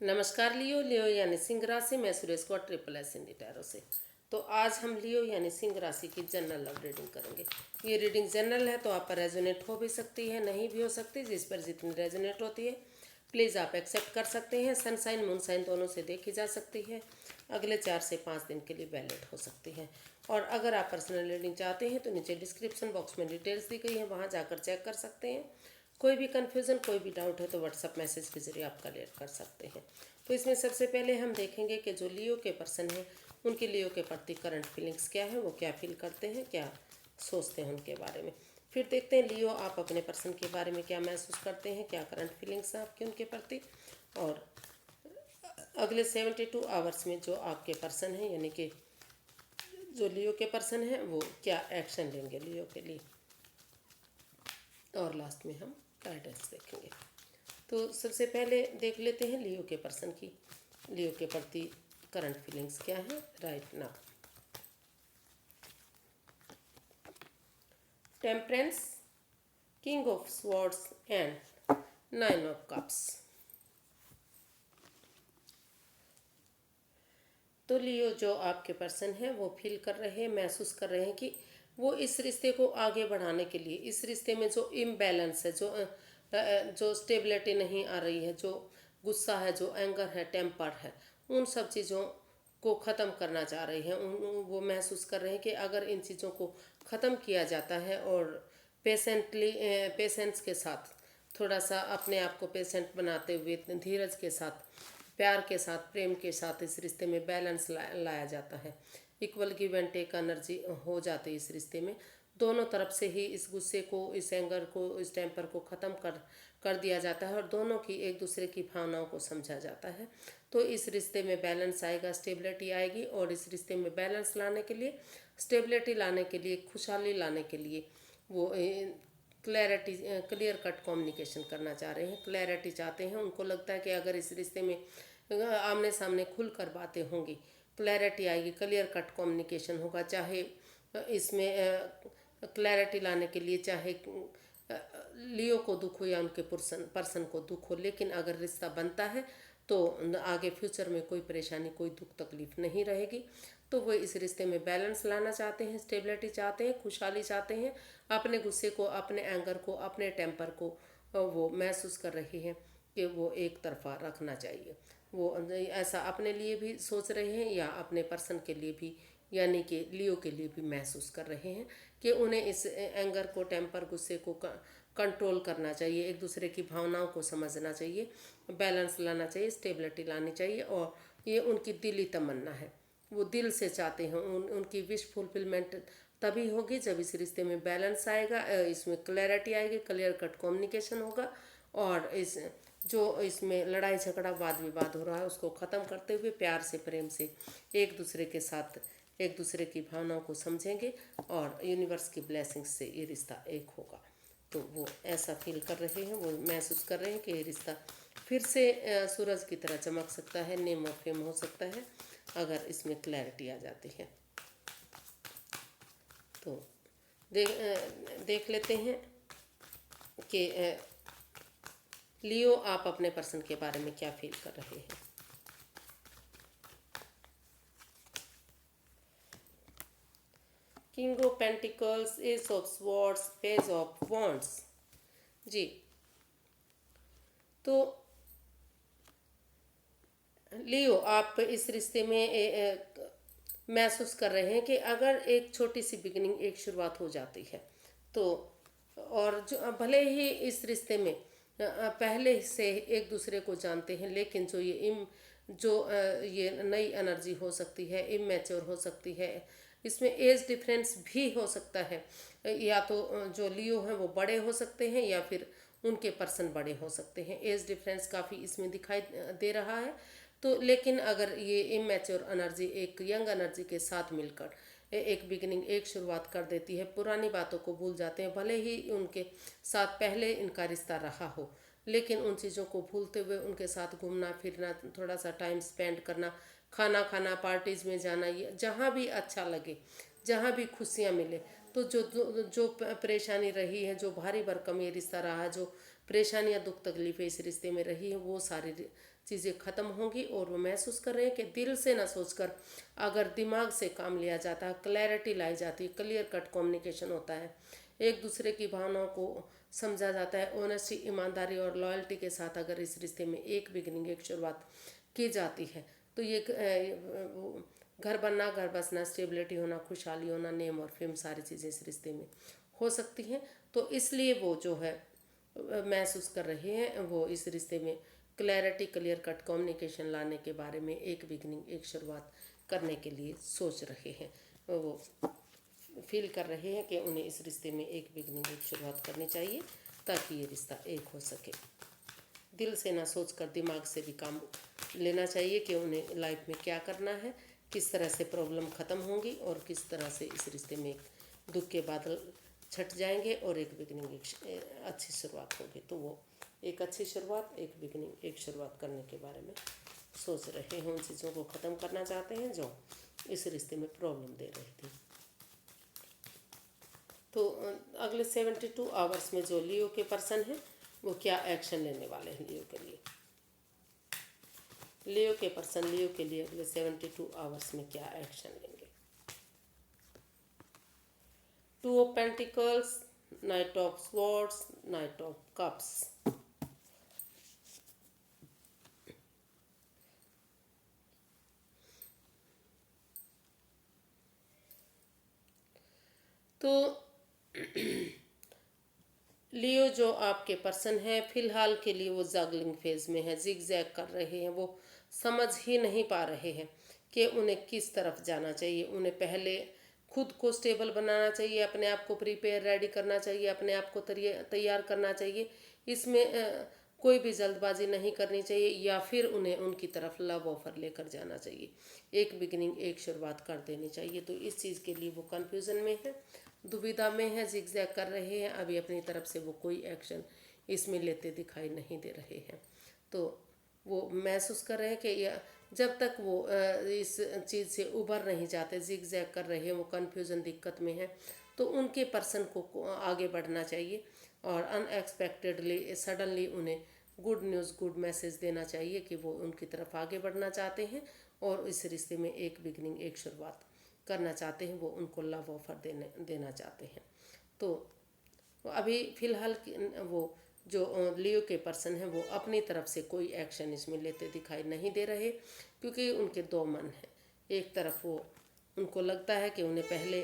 नमस्कार लियो लियो यानी सिंह राशि में सुरेश को ट्रिपल एस इंडी टैरो से। तो आज हम लियो यानी सिंह राशि की जनरल लव रीडिंग करेंगे। ये रीडिंग जनरल है तो आप पर रेजोनेट हो भी सकती है, नहीं भी हो सकती। जिस पर जितनी रेजोनेट होती है प्लीज़ आप एक्सेप्ट कर सकते हैं। सनसाइन मूनसाइन दोनों से देखी जा सकती है। अगले 4 से 5 दिन के लिए वैलिड हो सकती है। और अगर आप पर्सनल रीडिंग चाहते हैं तो नीचे डिस्क्रिप्शन बॉक्स में डिटेल्स दी गई है, वहाँ जाकर चेक कर सकते हैं। कोई भी कन्फ्यूज़न कोई भी डाउट है तो व्हाट्सअप मैसेज के ज़रिए आप क्लियर कर सकते हैं। तो इसमें सबसे पहले हम देखेंगे कि जो लियो के पर्सन हैं उनके लियो के प्रति करंट फीलिंग्स क्या है, वो क्या फील करते हैं, क्या सोचते हैं उनके बारे में। फिर देखते हैं लियो आप अपने पर्सन के बारे में क्या महसूस करते हैं, क्या करंट फीलिंग्स हैं आपके उनके प्रति। और अगले 72 आवर्स में जो आपके पर्सन हैं यानी कि जो लियो के पर्सन हैं वो क्या एक्शन लेंगे लियो के लिए। और लास्ट में हम गाइडेंस देखेंगे। तो सबसे पहले देख लेते हैं लियो के पर्सन की लियो के प्रति करंट फीलिंग्स क्या है right now. Temperance, king of swords and 9 of cups. तो लियो जो आपके पर्सन है वो फील कर रहे हैं, महसूस कर रहे हैं कि वो इस रिश्ते को आगे बढ़ाने के लिए, इस रिश्ते में जो इम्बैलेंस है, जो स्टेबिलिटी नहीं आ रही है, जो गुस्सा है, जो एंगर है, टेम्पर है, उन सब चीज़ों को ख़त्म करना चाह रहे हैं। वो महसूस कर रहे हैं कि अगर इन चीज़ों को ख़त्म किया जाता है और पेशेंस के साथ, थोड़ा सा अपने आप को पेशेंट बनाते हुए धीरज के साथ, प्यार के साथ, प्रेम के साथ इस रिश्ते में बैलेंस लाया जाता है। Equal give and take energy हो जाती है इस रिश्ते में। दोनों तरफ से ही इस गुस्से को, इस एंगर को, इस टेम्पर को ख़त्म कर दिया जाता है और दोनों की एक दूसरे की भावनाओं को समझा जाता है। तो इस रिश्ते में बैलेंस आएगा, स्टेबिलिटी आएगी। और इस रिश्ते में बैलेंस लाने के लिए, स्टेबिलिटी लाने के लिए, खुशहाली लाने के लिए वो क्लैरिटी, क्लियर कट कम्युनिकेशन करना चाह रहे हैं, क्लैरिटी चाहते हैं। उनको लगता है कि अगर इस रिश्ते में आमने सामने खुल कर बातें होंगी, क्लैरिटी आएगी, क्लियर कट कम्युनिकेशन होगा। चाहे इसमें क्लैरिटी लाने के लिए चाहे लियो को दुख हो या उनके पर्सन को दुख हो, लेकिन अगर रिश्ता बनता है तो आगे फ्यूचर में कोई परेशानी, कोई दुख तकलीफ नहीं रहेगी। तो वो इस रिश्ते में बैलेंस लाना चाहते हैं, स्टेबिलिटी चाहते हैं, खुशहाली चाहते हैं। अपने गुस्से को, अपने एंगर को, अपने टेम्पर को वो महसूस कर रहे हैं कि वो एक तरफा रखना चाहिए। वो ऐसा अपने लिए भी सोच रहे हैं या अपने पर्सन के लिए भी, यानी कि लियो के लिए भी महसूस कर रहे हैं कि उन्हें इस एंगर को, टेम्पर, गुस्से को कंट्रोल करना चाहिए, एक दूसरे की भावनाओं को समझना चाहिए, बैलेंस लाना चाहिए, स्टेबिलिटी लानी चाहिए। और ये उनकी दिली तमन्ना है, वो दिल से चाहते हैं। उनकी विश फुलफिलमेंट तभी होगी जब इस रिश्ते में बैलेंस आएगा, इसमें क्लैरिटी आएगी, क्लियर कट कम्युनिकेशन होगा। और इस जो इसमें लड़ाई झगड़ा, वाद विवाद हो रहा है उसको ख़त्म करते हुए प्यार से, प्रेम से एक दूसरे के साथ, एक दूसरे की भावनाओं को समझेंगे और यूनिवर्स की ब्लेसिंग्स से ये रिश्ता एक होगा। तो वो ऐसा फील कर रहे हैं, वो महसूस कर रहे हैं कि ये रिश्ता फिर से सूरज की तरह चमक सकता है, नेम और फेम हो सकता है अगर इसमें क्लैरिटी आ जाती है। तो देख लेते हैं कि लियो आप अपने पर्सन के बारे में क्या फील कर रहे हैं। King of pentacles, ace of swords, page of wands. जी, तो लियो आप इस रिश्ते में महसूस कर रहे हैं कि अगर एक छोटी सी बिगिनिंग, एक शुरुआत हो जाती है तो, और जो भले ही इस रिश्ते में पहले से एक दूसरे को जानते हैं, लेकिन ये नई एनर्जी हो सकती है, इमेच्योर हो सकती है, इसमें एज डिफरेंस भी हो सकता है। या तो जो लियो हैं वो बड़े हो सकते हैं या फिर उनके पर्सन बड़े हो सकते हैं। एज डिफरेंस काफ़ी इसमें दिखाई दे रहा है। तो लेकिन अगर ये इमेच्योर एनर्जी एक यंग एनर्जी के साथ मिलकर एक बिगिनिंग, एक शुरुआत कर देती है, पुरानी बातों को भूल जाते हैं। भले ही उनके साथ पहले इनका रिश्ता रहा हो, लेकिन उन चीज़ों को भूलते हुए उनके साथ घूमना फिरना, थोड़ा सा टाइम स्पेंड करना, खाना खाना, पार्टीज़ में जाना, ये जहाँ भी अच्छा लगे, जहाँ भी खुशियाँ मिले। तो जो परेशानी रही है, जो भारी भरकम ये रिश्ता रहा है, जो परेशानियाँ, दुख तकलीफ़ें इस रिश्ते में रही है, वो सारी चीज़ें ख़त्म होंगी और वो महसूस कर रहे हैं कि दिल से ना सोचकर अगर दिमाग से काम लिया जाता है, क्लैरिटी लाई जाती है, क्लियर कट कम्युनिकेशन होता है, एक दूसरे की भावनाओं को समझा जाता है, ऑनेस्टी, ईमानदारी और लॉयल्टी के साथ अगर इस रिश्ते में एक बिगनिंग, एक शुरुआत की जाती है तो ये घर बनना, घर बसना, स्टेबिलिटी होना, खुशहाली होना, नेम और फेम, सारी चीज़ें इस रिश्ते में हो सकती हैं। तो इसलिए वो जो है महसूस कर रहे हैं, वो इस रिश्ते में क्लैरिटी, क्लियर कट कम्युनिकेशन लाने के बारे में एक बिगनिंग, एक शुरुआत करने के लिए सोच रहे हैं। वो फील कर रहे हैं कि उन्हें इस रिश्ते में एक बिगनिंग, एक शुरुआत करनी चाहिए ताकि ये रिश्ता एक हो सके। दिल से ना सोचकर दिमाग से भी काम लेना चाहिए कि उन्हें लाइफ में क्या करना है, किस तरह से प्रॉब्लम ख़त्म होंगी और किस तरह से इस रिश्ते में एक दुख के बादल छट जाएंगे और एक बिगनिंग, एक अच्छी शुरुआत होगी। तो वो एक अच्छी शुरुआत, एक बिगनिंग, एक शुरुआत करने के बारे में सोच रहे हैं। उन चीज़ों को ख़त्म करना चाहते हैं जो इस रिश्ते में प्रॉब्लम दे रही थी। तो अगले 72 आवर्स में जो लियो के पर्सन हैं वो क्या एक्शन लेने वाले हैं लियो के लिए। लियो के पर्सन लियो के लिए अगले 72 आवर्स में क्या एक्शन लेंगे। 2 of pentacles, night of swords, night of cups. तो लियो जो आपके पर्सन है फिलहाल के लिए वो जगलिंग फेज में है, जिग जैग कर रहे हैं। वो समझ ही नहीं पा रहे हैं कि उन्हें किस तरफ जाना चाहिए। उन्हें पहले खुद को स्टेबल बनाना चाहिए, अपने आप को प्रिपेयर रेडी करना चाहिए, अपने आप को तैयार करना चाहिए। इसमें कोई भी जल्दबाजी नहीं करनी चाहिए, या फिर उन्हें उनकी तरफ लव ऑफर लेकर जाना चाहिए। एक बिगिनिंग, एक शुरुआत कर देनी चाहिए। तो इस चीज़ के लिए वो कन्फ्यूज़न में है, दुविधा में है, जिगजैग कर रहे हैं। अभी अपनी तरफ से वो कोई एक्शन इसमें लेते दिखाई नहीं दे रहे हैं। तो वो महसूस कर रहे हैं कि जब तक वो इस चीज़ से उभर नहीं जाते, जिगजैग कर रहे हैं, वो कन्फ्यूज़न, दिक्कत में है, तो उनके पर्सन को आगे बढ़ना चाहिए और अनएक्सपेक्टेडली, सडनली उन्हें गुड न्यूज़, गुड मैसेज देना चाहिए कि वो उनकी तरफ आगे बढ़ना चाहते हैं और इस रिश्ते में एक बिगनिंग, एक शुरुआत करना चाहते हैं। वो उनको लव ऑफर देना चाहते हैं। तो अभी फ़िलहाल वो जो लियो के पर्सन हैं वो अपनी तरफ से कोई एक्शन इसमें लेते दिखाई नहीं दे रहे, क्योंकि उनके दो मन हैं। एक तरफ वो उनको लगता है कि उन्हें पहले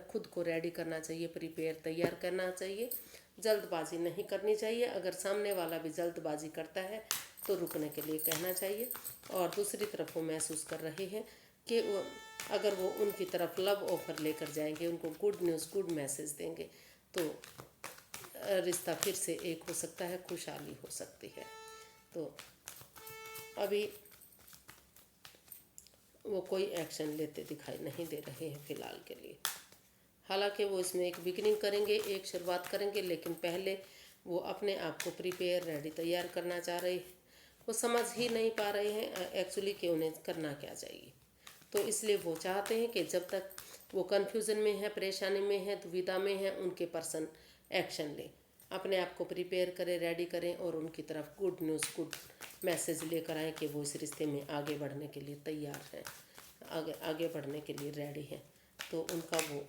खुद को रेडी करना चाहिए, प्रिपेयर, तैयार करना चाहिए, जल्दबाजी नहीं करनी चाहिए। अगर सामने वाला भी जल्दबाजी करता है तो रुकने के लिए कहना चाहिए। और दूसरी तरफ वो महसूस कर रहे हैं कि अगर वो उनकी तरफ लव ऑफर लेकर जाएंगे, उनको गुड न्यूज़, गुड मैसेज देंगे, तो रिश्ता फिर से एक हो सकता है, खुशहाली हो सकती है। तो अभी वो कोई एक्शन लेते दिखाई नहीं दे रहे हैं फ़िलहाल के लिए। हालांकि वो इसमें एक बिगिनिंग करेंगे, एक शुरुआत करेंगे, लेकिन पहले वो अपने आप को प्रिपेयर, रेडी, तैयार करना चाह रहे हैं। वो समझ ही नहीं पा रहे हैं एक्चुअली कि उन्हें करना क्या चाहिए। तो इसलिए वो चाहते हैं कि जब तक वो कन्फ्यूज़न में है, परेशानी में है, दुविधा में है, उनके पर्सन एक्शन लें, अपने आप को प्रिपेयर करें, रेडी करें और उनकी तरफ गुड न्यूज़, गुड मैसेज लेकर आएँ कि वो इस रिश्ते में आगे बढ़ने के लिए तैयार हैं, आगे बढ़ने के लिए रेडी हैं। तो उनका वो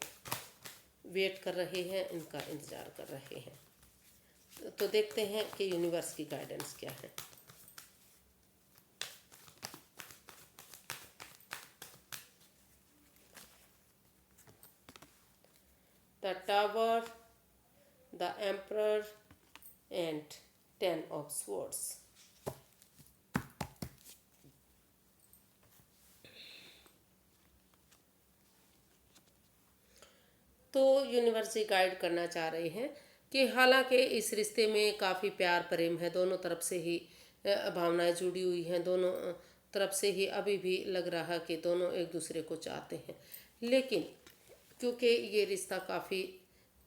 वेट कर रहे हैं, इनका इंतज़ार कर रहे हैं। तो देखते हैं कि यूनिवर्स की गाइडेंस क्या है। The tower, the emperor and 10 of swords. तो यूनिवर्स गाइड करना चाह रहे हैं कि हालांकि इस रिश्ते में काफ़ी प्यार, प्रेम है, दोनों तरफ से ही भावनाएं जुड़ी हुई हैं, दोनों तरफ से ही अभी भी लग रहा है कि दोनों एक दूसरे को चाहते हैं। लेकिन क्योंकि ये रिश्ता काफ़ी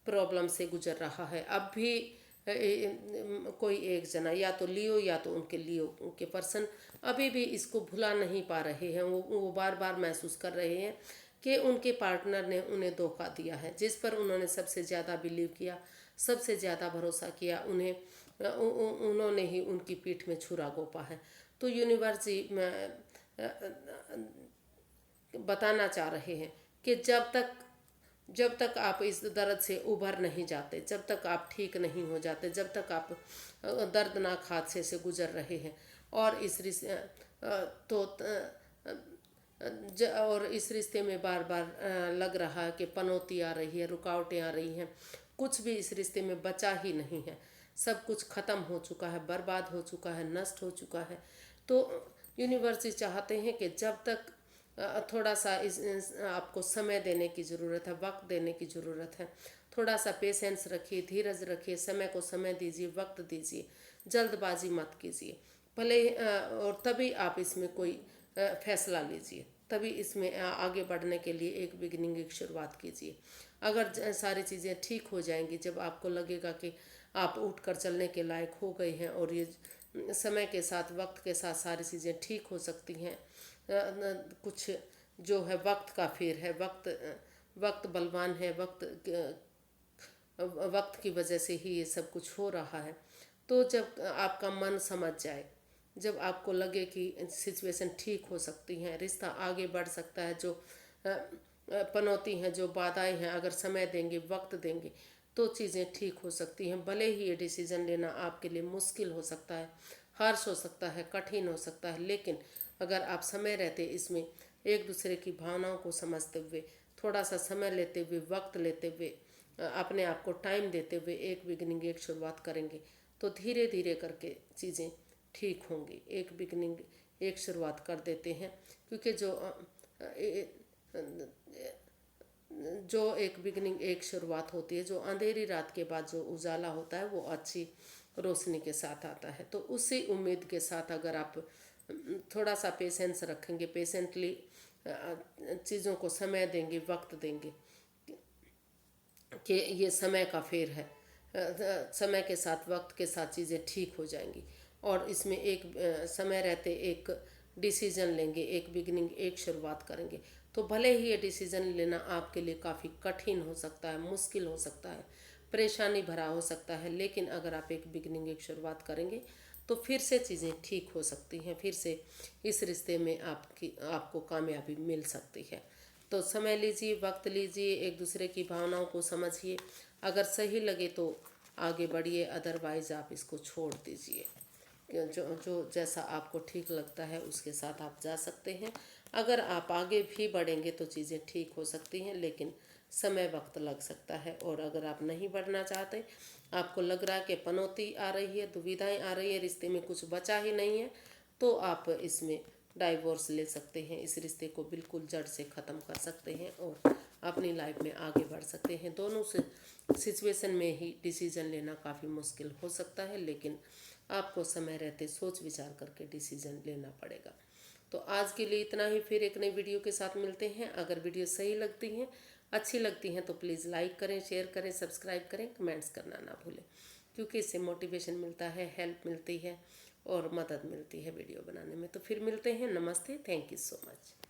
प्रॉब्लम से गुजर रहा है, अब भी कोई एक जना, या तो लियो या तो लियो के पर्सन अभी भी इसको भुला नहीं पा रहे हैं। वो बार बार महसूस कर रहे हैं कि उनके पार्टनर ने उन्हें धोखा दिया है, जिस पर उन्होंने सबसे ज़्यादा बिलीव किया, सबसे ज़्यादा भरोसा किया, उन्होंने ही उनकी पीठ में छुरा घोंपा है। तो यूनिवर्स जी बताना चाह रहे हैं कि जब तक आप इस दर्द से उभर नहीं जाते, जब तक आप ठीक नहीं हो जाते, जब तक आप दर्दनाक हादसे से गुजर रहे हैं और तो और इस रिश्ते में बार बार लग रहा है कि पनौती आ रही है, रुकावटें आ रही हैं, कुछ भी इस रिश्ते में बचा ही नहीं है, सब कुछ ख़त्म हो चुका है, बर्बाद हो चुका है, नष्ट हो चुका है। तो यूनिवर्स चाहते हैं कि जब तक थोड़ा सा आपको समय देने की ज़रूरत है, वक्त देने की ज़रूरत है। थोड़ा सा पेशेंस रखिए, धीरज रखिए, समय को समय दीजिए, वक्त दीजिए, जल्दबाजी मत कीजिए। भले और तभी आप इसमें कोई फैसला लीजिए, तभी इसमें आगे बढ़ने के लिए एक बिगिनिंग, एक शुरुआत कीजिए। अगर सारी चीज़ें ठीक हो जाएंगी, जब आपको लगेगा कि आप उठकर चलने के लायक हो गए हैं और ये समय के साथ, वक्त के साथ सारी चीज़ें ठीक हो सकती हैं। कुछ जो है वक्त का फेर है, वक्त बलवान है, वक्त की वजह से ही ये सब कुछ हो रहा है। तो जब आपका मन समझ जाए, जब आपको लगे कि सिचुएशन ठीक हो सकती है, रिश्ता आगे बढ़ सकता है, जो पनौती हैं, जो बाधाएं हैं, अगर समय देंगे, वक्त देंगे तो चीज़ें ठीक हो सकती हैं। भले ही ये डिसीज़न लेना आपके लिए मुश्किल हो सकता है, हार्श हो सकता है, कठिन हो सकता है, लेकिन अगर आप समय रहते इसमें एक दूसरे की भावनाओं को समझते हुए, थोड़ा सा समय लेते हुए, वक्त लेते हुए, अपने आप को टाइम देते हुए एक बिगिनिंग, एक शुरुआत करेंगे तो धीरे धीरे करके चीज़ें ठीक होंगी। एक बिगिनिंग, एक शुरुआत कर देते हैं, क्योंकि जो एक बिगिनिंग, एक शुरुआत होती है, जो अंधेरी रात के बाद जो उजाला होता है वो अच्छी रोशनी के साथ आता है। तो उसी उम्मीद के साथ अगर आप थोड़ा सा पेशेंस रखेंगे, पेशेंटली चीज़ों को समय देंगे, वक्त देंगे कि ये समय का फेर है, समय के साथ, वक्त के साथ चीज़ें ठीक हो जाएंगी। और इसमें एक समय रहते एक डिसीज़न लेंगे, एक बिगिनिंग, एक शुरुआत करेंगे तो भले ही ये डिसीज़न लेना आपके लिए काफ़ी कठिन हो सकता है, मुश्किल हो सकता है, परेशानी भरा हो सकता है, लेकिन अगर आप एक बिगिनिंग, एक शुरुआत करेंगे तो फिर से चीज़ें ठीक हो सकती हैं, फिर से इस रिश्ते में आपको कामयाबी मिल सकती है। तो समय लीजिए, वक्त लीजिए, एक दूसरे की भावनाओं को समझिए, अगर सही लगे तो आगे बढ़िए, अदरवाइज़ आप इसको छोड़ दीजिए। जो जो जैसा आपको ठीक लगता है उसके साथ आप जा सकते हैं। अगर आप आगे भी बढ़ेंगे तो चीज़ें ठीक हो सकती हैं, लेकिन समय, वक्त लग सकता है। और अगर आप नहीं बढ़ना चाहते, आपको लग रहा है कि पनौती आ रही है, दुविधाएं आ रही है, रिश्ते में कुछ बचा ही नहीं है, तो आप इसमें डाइवोर्स ले सकते हैं, इस रिश्ते को बिल्कुल जड़ से ख़त्म कर सकते हैं और अपनी लाइफ में आगे बढ़ सकते हैं। दोनों से सिचुएशन में ही डिसीज़न लेना काफ़ी मुश्किल हो सकता है, लेकिन आपको समय रहते सोच विचार करके डिसीज़न लेना पड़ेगा। तो आज के लिए इतना ही, फिर एक नई वीडियो के साथ मिलते हैं। अगर वीडियो सही लगती हैं, अच्छी लगती हैं तो प्लीज़ लाइक करें, शेयर करें, सब्सक्राइब करें, कमेंट्स करना ना भूलें, क्योंकि इससे मोटिवेशन मिलता है, हेल्प मिलती है और मदद मिलती है वीडियो बनाने में। तो फिर मिलते हैं। नमस्ते, थैंक यू सो मच।